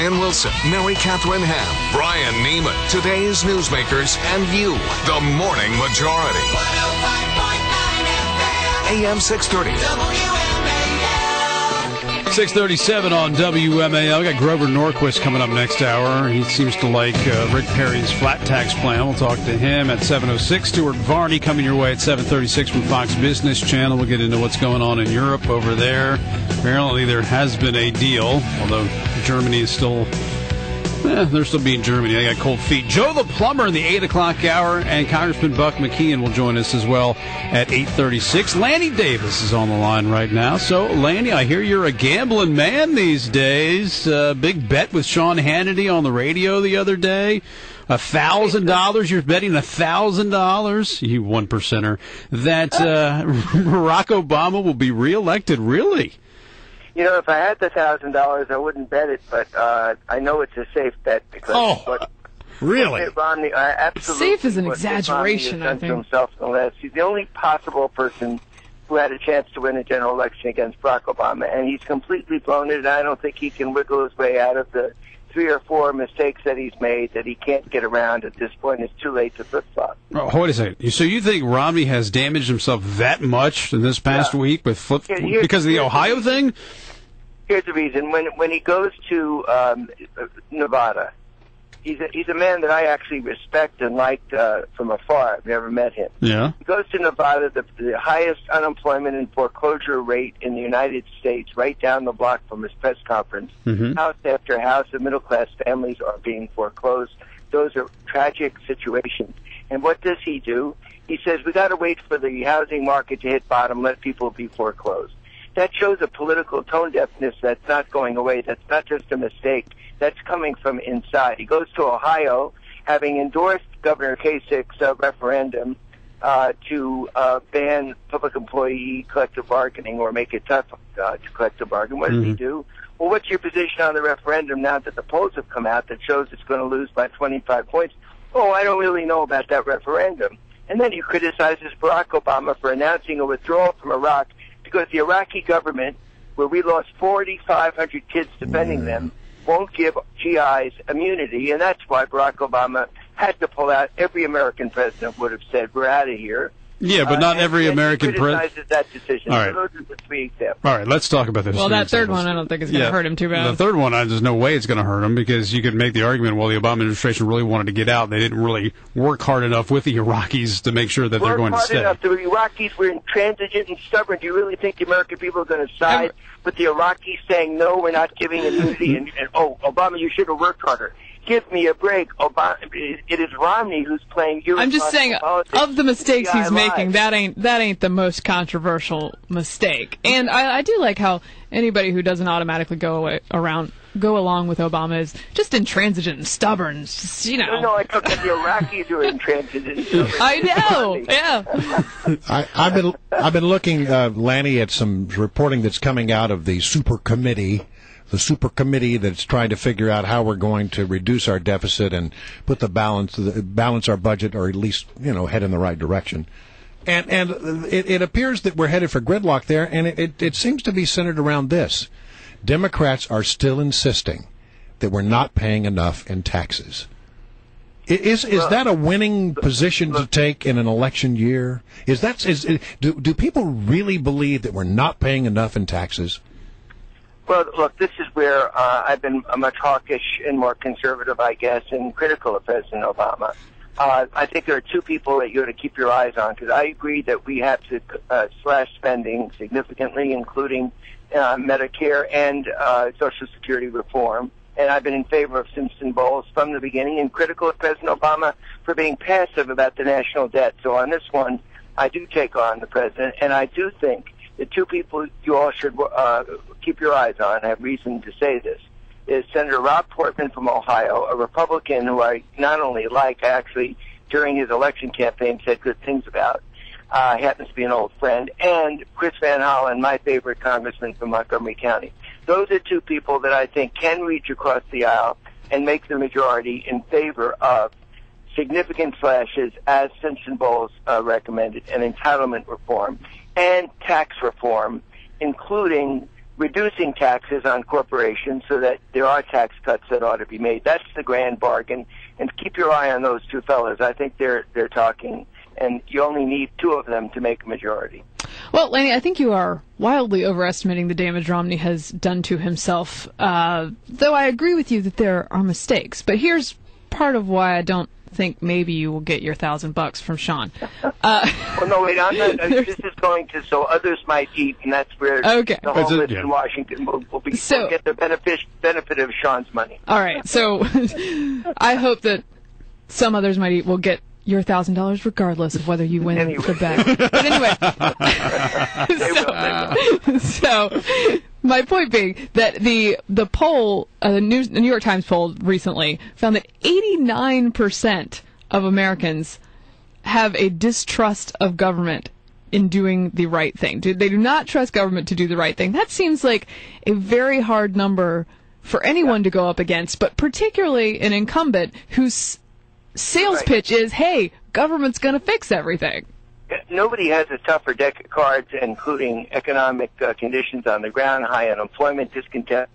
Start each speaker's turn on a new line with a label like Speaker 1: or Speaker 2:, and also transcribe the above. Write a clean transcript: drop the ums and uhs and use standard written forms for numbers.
Speaker 1: Brian Wilson, Mary Catherine Ham, Brian Neiman, today's newsmakers, and you, the Morning Majority. 105.9 FM. AM 630. WMAL.
Speaker 2: 6:37 on WMAL. We got Grover Norquist coming up next hour. He seems to like Rick Perry's flat tax plan. We'll talk to him at 7:06. Stuart Varney coming your way at 7:36 from Fox Business Channel. We'll get into what's going on in Europe over there. Apparently there has been a deal, although Germany is still... they're still being Germany. They got cold feet. Joe the Plumber in the 8 o'clock hour, and Congressman Buck McKeon will join us as well at 8:36. Lanny Davis is on the line right now. So, Lanny, I hear you're a gambling man these days. Big bet with Sean Hannity on the radio the other day. $1,000. You're betting $1,000, you 1%er, that Barack Obama will be reelected. Really?
Speaker 3: You know, if I had the $1,000, I wouldn't bet it, but I know it's a safe bet because.
Speaker 2: Really?
Speaker 3: Mitt Romney, absolutely.
Speaker 4: Safe is an exaggeration, I think.
Speaker 3: Himself in the last. He's the only possible person who had a chance to win a general election against Barack Obama, and he's completely blown it. And I don't think he can wiggle his way out of the 3 or 4 mistakes that he's made that he can't get around at this point. It's too late to flip-flop.
Speaker 2: Oh, wait a second. So you think Romney has damaged himself that much in this past week with because of the Ohio thing?
Speaker 3: Here's the reason. When he goes to Nevada, he's a man that I actually respect and liked from afar. I've never met him.
Speaker 2: Yeah.
Speaker 3: He goes to Nevada, the highest unemployment and foreclosure rate in the United States, right down the block from his press conference.
Speaker 2: Mm-hmm.
Speaker 3: House after house of middle-class families are being foreclosed. Those are tragic situations. And what does he do? He says, we got to wait for the housing market to hit bottom, let people be foreclosed. That shows a political tone deafness that's not going away. That's not just a mistake. That's coming from inside. He goes to Ohio, having endorsed Governor Kasich's referendum to ban public employee collective bargaining or make it tough to collective bargain. What does he do? Well, what's your position on the referendum now that the polls have come out that shows it's going to lose by 25 points? Oh, I don't really know about that referendum. And then he criticizes Barack Obama for announcing a withdrawal from Iraq because the Iraqi government, where we lost 4,500 kids defending them, won't give GIs immunity, and that's why Barack Obama had to pull out. Every American president would have said, we're out of here.
Speaker 2: Yeah, but not every American
Speaker 3: president criticizes that decision.
Speaker 2: All right.
Speaker 3: So those are the 3 examples.
Speaker 2: All right, let's talk about this.
Speaker 4: Well, that third one I don't think is going to hurt him too bad.
Speaker 2: The third one, there's no way it's going to hurt him because you could make the argument, well, the Obama administration really wanted to get out. They didn't really work hard enough with the Iraqis to make sure that they're going to stay.
Speaker 3: The Iraqis were intransigent and stubborn. Do you really think the American people are going to side with the Iraqis saying, no, we're not giving immunity, and Obama, you should have worked harder? Give me a break. Obama, it is Romney who's playing irresponsible
Speaker 4: I'm just saying,
Speaker 3: politics
Speaker 4: of the mistakes he's making,
Speaker 3: lives.
Speaker 4: that ain't the most controversial mistake. And I do like how anybody who doesn't automatically go along with Obama is just intransigent and stubborn. Just,
Speaker 3: No, I thought that the Iraqis were intransigent and stubborn.
Speaker 4: I know. Yeah.
Speaker 5: I've been looking, Lanny, at some reporting that's coming out of the super committee that's trying to figure out how we're going to reduce our deficit and put balance our budget, or at least head in the right direction. And it appears that we're headed for gridlock there, and it seems to be centered around this: Democrats are still insisting that we're not paying enough in taxes. Is that a winning position to take in an election year? Do people really believe that we're not paying enough in taxes?
Speaker 3: Well, look, this is where I've been much hawkish and more conservative, I guess, and critical of President Obama. I think there are 2 people that you ought to keep your eyes on, because I agree that we have to slash spending significantly, including Medicare and Social Security reform. And I've been in favor of Simpson Bowles from the beginning, and critical of President Obama for being passive about the national debt. So on this one, I do take on the president, and I do think the 2 people you all should keep your eyes on, I have reason to say this, is Senator Rob Portman from Ohio, a Republican who I not only like, actually during his election campaign said good things about. He happens to be an old friend. And Chris Van Hollen, my favorite congressman from Montgomery County. Those are 2 people that I think can reach across the aisle and make the majority in favor of significant slashes, as Simpson Bowles recommended, and entitlement reform and tax reform, including reducing taxes on corporations so that there are tax cuts that ought to be made. That's the grand bargain. And keep your eye on those two fellas. I think they're talking, and you only need two of them to make a majority.
Speaker 4: Well, Lanny, I think you are wildly overestimating the damage Romney has done to himself, though I agree with you that there are mistakes. But here's part of why I don't think maybe you will get your $1,000 from Sean.
Speaker 3: Well, no, wait, I'm not. This is going to, so others might eat, and that's where the whole list in Washington will get the benefit of Sean's money.
Speaker 4: All right, so I hope that some others might eat will get your $1,000 regardless of whether you win the bet. But anyway, so my point being that the poll, the New York Times poll recently found that 89% of Americans have a distrust of government in doing the right thing. They do not trust government to do the right thing. That seems like a very hard number for anyone to go up against, but particularly an incumbent whose sales pitch is, hey, government's going to fix everything.
Speaker 3: Nobody has a tougher deck of cards, including economic conditions on the ground, high unemployment, discontent